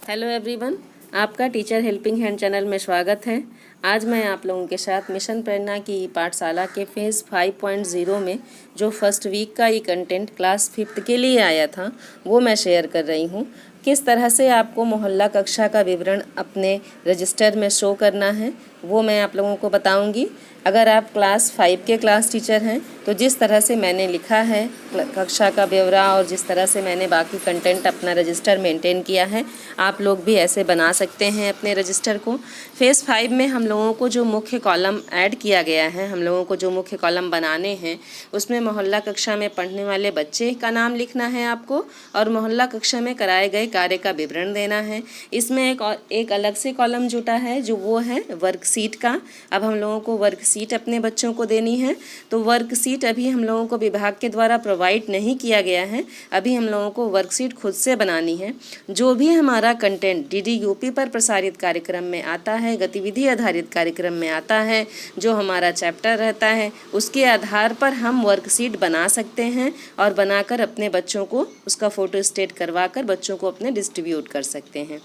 Hello everyone, आपका teacher helping hand channel में स्वागत है। आज मैं आप लोगों के साथ मिशन प्रेरणा की पाठशाला के फेज़ 5.0 में जो फर्स्ट वीक का ये कंटेंट क्लास 5th के लिए आया था वो मैं शेयर कर रही हूँ। किस तरह से आपको मोहल्ला कक्षा का विवरण अपने रजिस्टर में शो करना है वो मैं आप लोगों को बताऊंगी। अगर आप क्लास 5 के क्लास टीचर हैं तो जिस तरह से मैंने लिखा है कक्षा का ब्यौरा और जिस तरह से मैंने बाकी कंटेंट अपना रजिस्टर मेंटेन किया है, आप लोग भी ऐसे बना सकते हैं अपने रजिस्टर को। फेज़ 5 में हम लोगों को जो मुख्य कॉलम ऐड किया गया है, हम लोगों को जो मुख्य कॉलम बनाने हैं उसमें मोहल्ला कक्षा में पढ़ने वाले बच्चे का नाम लिखना है आपको और मोहल्ला कक्षा में कराए गए कार्य का विवरण देना है। इसमें एक अलग से कॉलम जुटा है जो वो है वर्कशीट का। अब हम लोगों को वर्कशीट अपने बच्चों को देनी है, तो वर्कशीट अभी हम लोगों को विभाग के द्वारा प्रोवाइड नहीं किया गया है। अभी हम लोगों को वर्कशीट खुद से बनानी है। जो भी हमारा कंटेंट DDUP पर प्रसारित कार्यक्रम में आता है, गतिविधि आधारित कार्यक्रम में आता है, जो हमारा चैप्टर रहता है, उसके आधार पर हम वर्कशीट बना सकते हैं और बनाकर अपने बच्चों को उसका फ़ोटो स्टेट करवा कर बच्चों को अपने डिस्ट्रीब्यूट कर सकते हैं।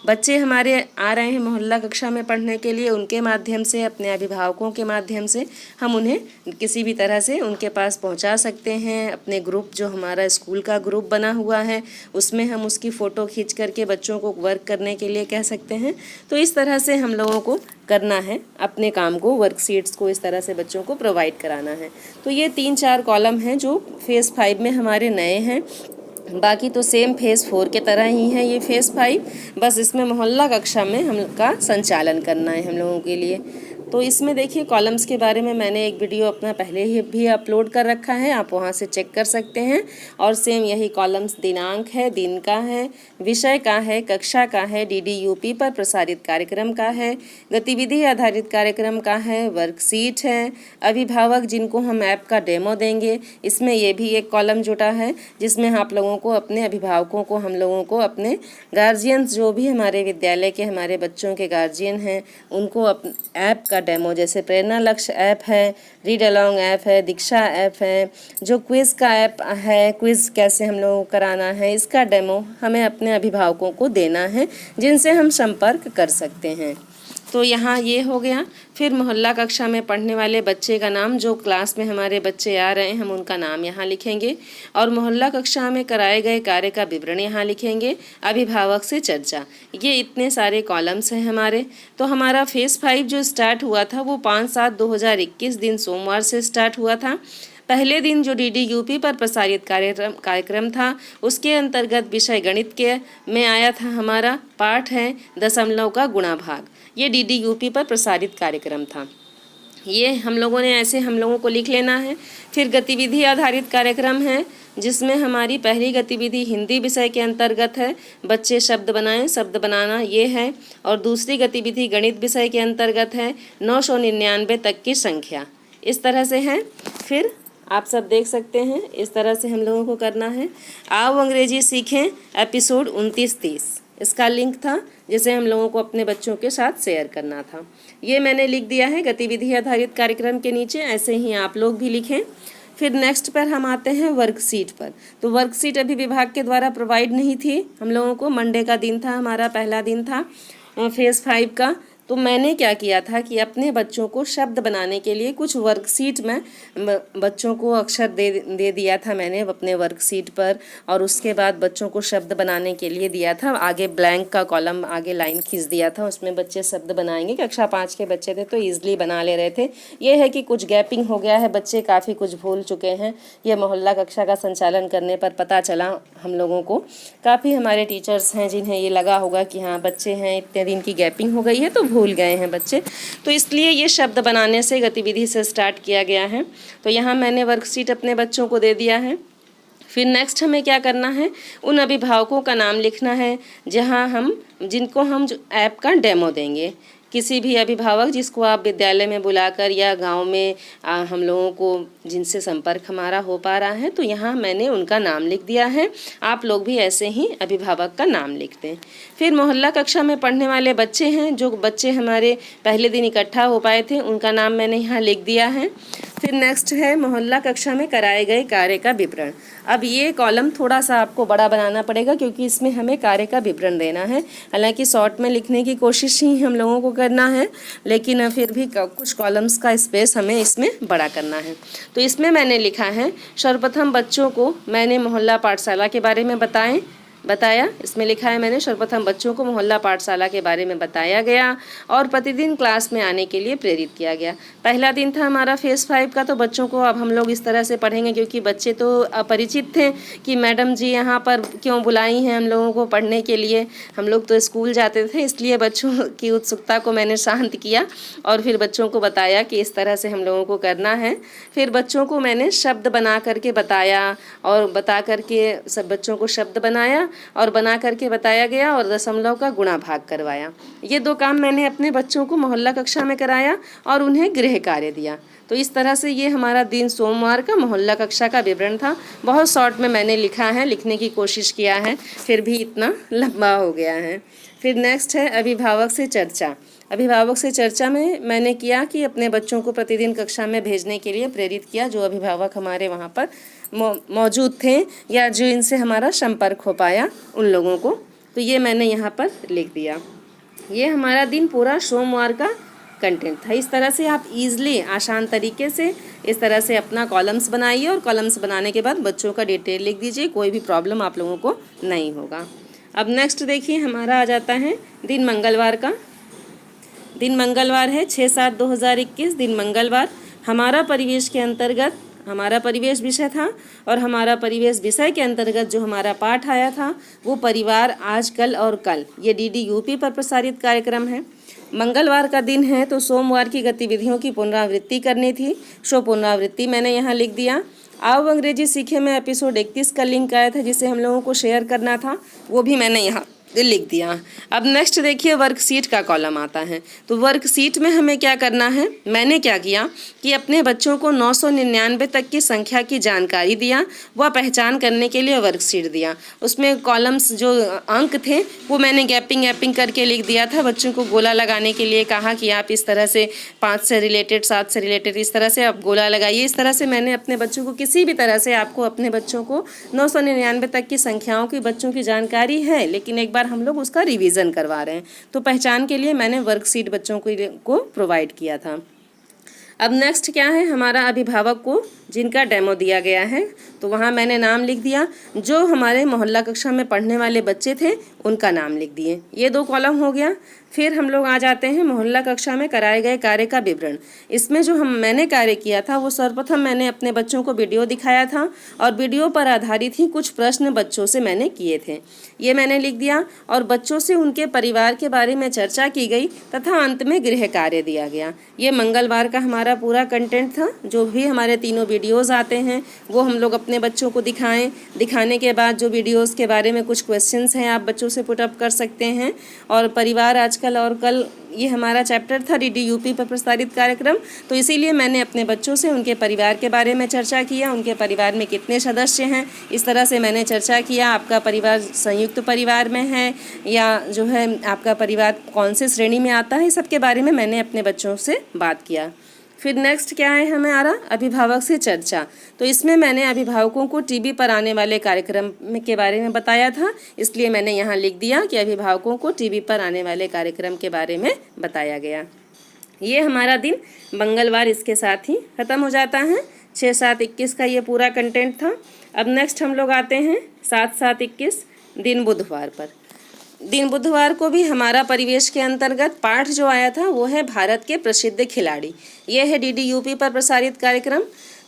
बच्चे हमारे आ रहे हैं मोहल्ला कक्षा में पढ़ने के लिए, उनके माध्यम से, अपने अभिभावकों के माध्यम से हम उन्हें किसी भी तरह से उनके पास पहुंचा सकते हैं। अपने ग्रुप, जो हमारा स्कूल का ग्रुप बना हुआ है, उसमें हम उसकी फ़ोटो खींच करके बच्चों को वर्क करने के लिए कह सकते हैं। तो इस तरह से हम लोगों को करना है अपने काम को, वर्कशीट्स को इस तरह से बच्चों को प्रोवाइड कराना है। तो ये 3-4 कॉलम हैं जो फेज़ 5 में हमारे नए हैं। बाकी तो सेम फेज़ 4 के तरह ही है ये फेज़ 5, बस इसमें मोहल्ला कक्षा में हम का संचालन करना है हम लोगों के लिए। तो इसमें देखिए कॉलम्स के बारे में मैंने एक वीडियो अपना पहले ही भी अपलोड कर रखा है, आप वहां से चेक कर सकते हैं। और सेम यही कॉलम्स दिनांक है, दिन का है, विषय का है, कक्षा का है, DDUP पर प्रसारित कार्यक्रम का है, गतिविधि आधारित कार्यक्रम का है, वर्कशीट है, अभिभावक जिनको हम ऐप का डेमो देंगे, इसमें ये भी एक कॉलम जुटा है जिसमें आप लोगों को, अपने अभिभावकों को, हम लोगों को, अपने गार्जियंस जो भी हमारे विद्यालय के हमारे बच्चों के गार्जियन हैं, उनको ऐप का डेमो, जैसे प्रेरणा लक्ष्य ऐप है, रीड अलॉन्ग ऐप है, दीक्षा ऐप है, जो क्विज़ का ऐप है, क्विज़ कैसे हम लोगों को कराना है, इसका डेमो हमें अपने अभिभावकों को देना है जिनसे हम संपर्क कर सकते हैं। तो यहाँ ये हो गया। फिर मोहल्ला कक्षा में पढ़ने वाले बच्चे का नाम, जो क्लास में हमारे बच्चे आ रहे हैं हम उनका नाम यहाँ लिखेंगे और मोहल्ला कक्षा में कराए गए कार्य का विवरण यहाँ लिखेंगे। अभिभावक से चर्चा, ये इतने सारे कॉलम्स हैं हमारे। तो हमारा फेज़ 5 जो स्टार्ट हुआ था वो 5/7/2021 दिन सोमवार से स्टार्ट हुआ था। पहले दिन जो DDUP पर प्रसारित कार्यक्रम था उसके अंतर्गत विषय गणित के में आया था, हमारा पाठ है दशमलव का गुणा भाग। ये DDUP पर प्रसारित कार्यक्रम था। ये हम लोगों ने ऐसे हम लोगों को लिख लेना है। फिर गतिविधि आधारित कार्यक्रम है जिसमें हमारी पहली गतिविधि हिंदी विषय के अंतर्गत है, बच्चे शब्द बनाएं, शब्द बनाना ये है। और दूसरी गतिविधि गणित विषय के अंतर्गत है 999 तक की संख्या, इस तरह से है। फिर आप सब देख सकते हैं इस तरह से हम लोगों को करना है। आओ अंग्रेजी सीखें एपिसोड 29-30, इसका लिंक था जिसे हम लोगों को अपने बच्चों के साथ शेयर करना था। ये मैंने लिख दिया है गतिविधि आधारित कार्यक्रम के नीचे, ऐसे ही आप लोग भी लिखें। फिर नेक्स्ट पर हम आते हैं वर्कशीट पर। तो वर्कशीट अभी विभाग के द्वारा प्रोवाइड नहीं थी हम लोगों को। मंडे का दिन था, हमारा पहला दिन था फेज़ 5 का। तो मैंने क्या किया था कि अपने बच्चों को शब्द बनाने के लिए कुछ वर्कशीट में बच्चों को अक्षर दे दिया था मैंने अपने वर्कशीट पर, और उसके बाद बच्चों को शब्द बनाने के लिए दिया था। आगे ब्लैंक का कॉलम, आगे लाइन खींच दिया था, उसमें बच्चे शब्द बनाएंगे। कक्षा 5 के बच्चे थे तो ईजिली बना ले रहे थे। ये है कि कुछ गैपिंग हो गया है, बच्चे काफ़ी कुछ भूल चुके हैं। ये मोहल्ला कक्षा का संचालन करने पर पता चला हम लोगों को। काफ़ी हमारे टीचर्स हैं जिन्हें ये लगा होगा कि हाँ बच्चे हैं, इतने दिन की गैपिंग हो गई है तो भूल गए हैं बच्चे। तो इसलिए ये शब्द बनाने से गतिविधि से स्टार्ट किया गया है। तो यहाँ मैंने वर्कशीट अपने बच्चों को दे दिया है। फिर नेक्स्ट हमें क्या करना है, उन अभिभावकों का नाम लिखना है जिनको हम ऐप का डेमो देंगे। किसी भी अभिभावक जिसको आप विद्यालय में बुलाकर या गांव में हम लोगों को जिनसे संपर्क हमारा हो पा रहा है, तो यहाँ मैंने उनका नाम लिख दिया है। आप लोग भी ऐसे ही अभिभावक का नाम लिख दें। फिर मोहल्ला कक्षा में पढ़ने वाले बच्चे हैं, जो बच्चे हमारे पहले दिन इकट्ठा हो पाए थे, उनका नाम मैंने यहाँ लिख दिया है। फिर नेक्स्ट है मोहल्ला कक्षा में कराए गए कार्य का विवरण। अब ये कॉलम थोड़ा सा आपको बड़ा बनाना पड़ेगा क्योंकि इसमें हमें कार्य का विवरण देना है। हालांकि शॉर्ट में लिखने की कोशिश ही हम लोगों को करना है, लेकिन फिर भी कुछ कॉलम्स का स्पेस हमें इसमें बड़ा करना है। तो इसमें मैंने लिखा है, सर्वप्रथम बच्चों को मैंने मोहल्ला पाठशाला के बारे में बताया। इसमें लिखा है मैंने सर्वप्रथम बच्चों को मोहल्ला पाठशाला के बारे में बताया गया और प्रतिदिन क्लास में आने के लिए प्रेरित किया गया। पहला दिन था हमारा फेज़ 5 का, तो बच्चों को अब हम लोग इस तरह से पढ़ेंगे क्योंकि बच्चे तो अपरिचित थे कि मैडम जी यहाँ पर क्यों बुलाई हैं हम लोगों को पढ़ने के लिए। हम लोग तो स्कूल जाते थे, इसलिए बच्चों की उत्सुकता को मैंने शांत किया और फिर बच्चों को बताया कि इस तरह से हम लोगों को करना है। फिर बच्चों को मैंने शब्द बना करके बताया और बता करके सब बच्चों को शब्द बनाया और बना करके बताया गया और दशमलव का गुणा भाग करवाया। ये 2 काम मैंने अपने बच्चों को मोहल्ला कक्षा में कराया और उन्हें गृह कार्य दिया। तो इस तरह से ये हमारा दिन सोमवार का मोहल्ला कक्षा का विवरण था। बहुत शॉर्ट में मैंने लिखा है, लिखने की कोशिश किया है, फिर भी इतना लंबा हो गया है। फिर नेक्स्ट है अभिभावक से चर्चा। अभिभावक से चर्चा में मैंने किया कि अपने बच्चों को प्रतिदिन कक्षा में भेजने के लिए प्रेरित किया, जो अभिभावक हमारे वहाँ पर मौजूद थे या जो इनसे हमारा संपर्क हो पाया उन लोगों को। तो ये मैंने यहाँ पर लिख दिया। ये हमारा दिन पूरा सोमवार का कंटेंट था। इस तरह से आप ईज़िली आसान तरीके से इस तरह से अपना कॉलम्स बनाइए और कॉलम्स बनाने के बाद बच्चों का डिटेल लिख दीजिए, कोई भी प्रॉब्लम आप लोगों को नहीं होगा। अब नेक्स्ट देखिए हमारा आ जाता है दिन मंगलवार का। दिन मंगलवार है 6/7/2021, दिन मंगलवार। हमारा परिवेश के अंतर्गत हमारा परिवेश विषय था और हमारा परिवेश विषय के अंतर्गत जो हमारा पाठ आया था वो परिवार आज, कल और कल। ये DD UP पर प्रसारित कार्यक्रम है। मंगलवार का दिन है तो सोमवार की गतिविधियों की पुनरावृत्ति करनी थी, सो पुनरावृत्ति मैंने यहाँ लिख दिया। आओ अंग्रेजी सीखे में एपिसोड 31 का लिंक आया था जिसे हम लोगों को शेयर करना था, वो भी मैंने यहाँ लिख दिया। अब नेक्स्ट देखिए वर्कशीट का कॉलम आता है। तो वर्कशीट में हमें क्या करना है, मैंने क्या किया कि अपने बच्चों को 999 तक की संख्या की जानकारी दिया, वह पहचान करने के लिए वर्कशीट दिया। उसमें कॉलम्स जो अंक थे वो मैंने गैपिंग करके लिख दिया था। बच्चों को गोला लगाने के लिए कहा कि आप इस तरह से 5 से रिलेटेड, 7 से रिलेटेड, इस तरह से आप गोला लगाइए। इस तरह से मैंने अपने बच्चों को किसी भी तरह से आपको अपने बच्चों को 999 तक की संख्याओं की बच्चों की जानकारी है, लेकिन एक बार हम लोग उसका रिवीजन करवा रहे हैं, तो पहचान के लिए मैंने वर्कशीट बच्चों को प्रोवाइड किया था। अब नेक्स्ट क्या है, हमारा अभिभावक को जिनका डेमो दिया गया है, तो वहाँ मैंने नाम लिख दिया। जो हमारे मोहल्ला कक्षा में पढ़ने वाले बच्चे थे उनका नाम लिख दिए। ये 2 कॉलम हो गया। फिर हम लोग आ जाते हैं मोहल्ला कक्षा में कराए गए कार्य का विवरण। इसमें जो मैंने कार्य किया था वो सर्वप्रथम मैंने अपने बच्चों को वीडियो दिखाया था और वीडियो पर आधारित ही कुछ प्रश्न बच्चों से मैंने किए थे, ये मैंने लिख दिया। और बच्चों से उनके परिवार के बारे में चर्चा की गई तथा अंत में गृह कार्य दिया गया। ये मंगलवार का हमारा पूरा कंटेंट था। जो भी हमारे तीनों वीडियोज़ आते हैं वो हम लोग अपने बच्चों को दिखाने के बाद जो वीडियोज़ के बारे में कुछ क्वेश्चंस हैं आप बच्चों से पुटअप कर सकते हैं। और परिवार आजकल और कल ये हमारा चैप्टर था DD UP पर प्रसारित कार्यक्रम, तो इसीलिए मैंने अपने बच्चों से उनके परिवार के बारे में चर्चा किया, उनके परिवार में कितने सदस्य हैं, इस तरह से मैंने चर्चा किया। आपका परिवार संयुक्त परिवार में है या जो है आपका परिवार कौन से श्रेणी में आता है, इस सब के बारे में मैंने अपने बच्चों से बात किया। फिर नेक्स्ट क्या है हमें आ रहा, अभिभावक से चर्चा। तो इसमें मैंने अभिभावकों को TV पर आने वाले कार्यक्रम के बारे में बताया था, इसलिए मैंने यहाँ लिख दिया कि अभिभावकों को TV पर आने वाले कार्यक्रम के बारे में बताया गया। ये हमारा दिन मंगलवार इसके साथ ही ख़त्म हो जाता है। 6/7/21 का ये पूरा कंटेंट था। अब नेक्स्ट हम लोग आते हैं 7/7/21 दिन बुधवार पर। दिन बुधवार को भी हमारा परिवेश के अंतर्गत पाठ जो आया था वो है भारत के प्रसिद्ध खिलाड़ी। ये है DD UP पर प्रसारित कार्यक्रम।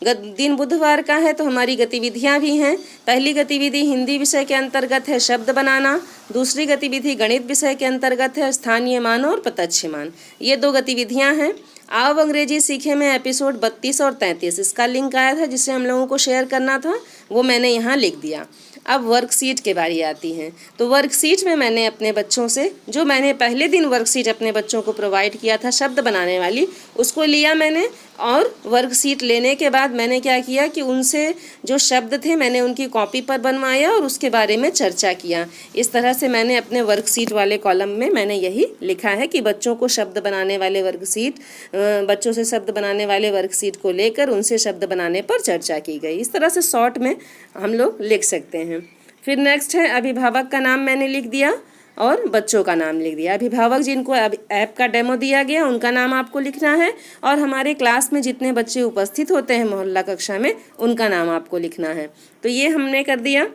दिन बुधवार का है तो हमारी गतिविधियां भी हैं। पहली गतिविधि हिंदी विषय के अंतर्गत है शब्द बनाना। दूसरी गतिविधि गणित विषय के अंतर्गत है स्थानीय मान और प्रत्यक्ष मान। ये 2 गतिविधियां हैं। आओ अंग्रेजी सीखे में एपिसोड 32 और 33 इसका लिंक आया था जिसे हम लोगों को शेयर करना था, वो मैंने यहाँ लिख दिया। अब वर्कशीट के बारी आती है। तो वर्कशीट में मैंने अपने बच्चों से जो मैंने पहले दिन वर्कशीट अपने बच्चों को प्रोवाइड किया था शब्द बनाने वाली, उसको लिया मैंने और वर्कशीट लेने के बाद मैंने क्या किया कि उनसे जो शब्द थे मैंने उनकी कॉपी पर बनवाया और उसके बारे में चर्चा किया। इस तरह से मैंने अपने वर्कशीट वाले कॉलम में मैंने यही लिखा है कि बच्चों को शब्द बनाने वाले वर्कशीट बच्चों से शब्द बनाने वाले वर्कशीट को लेकर उनसे शब्द बनाने पर चर्चा की गई। इस तरह से शॉर्ट में हम लोग लिख सकते हैं। फिर नेक्स्ट है अभिभावक का नाम मैंने लिख दिया और बच्चों का नाम लिख दिया। अभिभावक जिनको ऐप का डेमो दिया गया उनका नाम आपको लिखना है और हमारे क्लास में जितने बच्चे उपस्थित होते हैं मोहल्ला कक्षा में उनका नाम आपको लिखना है। तो ये हमने कर दिया।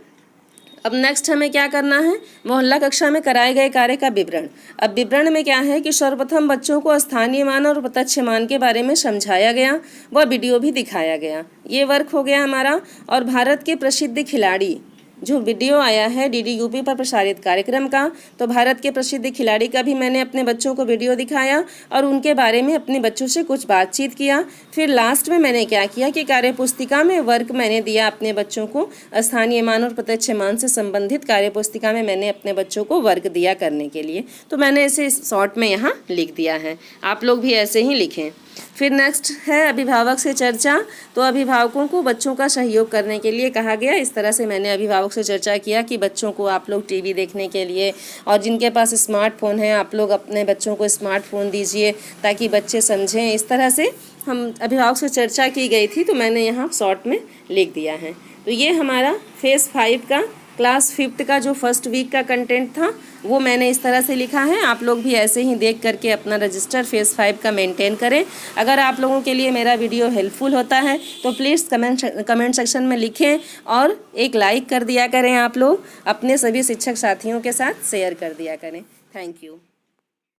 अब नेक्स्ट हमें क्या करना है, मोहल्ला कक्षा में कराए गए कार्य का विवरण। अब विवरण में क्या है कि सर्वप्रथम बच्चों को स्थानीय मान और प्रत्यक्ष मान के बारे में समझाया गया व वीडियो भी दिखाया गया। ये वर्क हो गया हमारा। और भारत के प्रसिद्ध खिलाड़ी जो वीडियो आया है DDUP पर प्रसारित कार्यक्रम का, तो भारत के प्रसिद्ध खिलाड़ी का भी मैंने अपने बच्चों को वीडियो दिखाया और उनके बारे में अपने बच्चों से कुछ बातचीत किया। फिर लास्ट में मैंने क्या किया कि कार्यपुस्तिका में वर्क मैंने दिया अपने बच्चों को। स्थानीय मान और प्रत्यक्ष मान से संबंधित कार्यपुस्तिका में मैंने अपने बच्चों को वर्क दिया करने के लिए। तो मैंने इसे शॉर्ट में यहाँ लिख दिया है। आप लोग भी ऐसे ही लिखें। फिर नेक्स्ट है अभिभावक से चर्चा। तो अभिभावकों को बच्चों का सहयोग करने के लिए कहा गया। इस तरह से मैंने अभिभावक से चर्चा किया कि बच्चों को आप लोग टीवी देखने के लिए और जिनके पास स्मार्टफोन है आप लोग अपने बच्चों को स्मार्टफोन दीजिए ताकि बच्चे समझें। इस तरह से हम अभिभावक से चर्चा की गई थी, तो मैंने यहाँ शॉर्ट में लिख दिया है। तो ये हमारा फेज़ 5 का क्लास 5th का जो फर्स्ट वीक का कंटेंट था वो मैंने इस तरह से लिखा है। आप लोग भी ऐसे ही देख करके अपना रजिस्टर फेज़ 5 का मेंटेन करें। अगर आप लोगों के लिए मेरा वीडियो हेल्पफुल होता है तो प्लीज़ कमेंट सेक्शन में लिखें और एक लाइक कर दिया करें। आप लोग अपने सभी शिक्षक साथियों के साथ शेयर कर दिया करें। Thank you.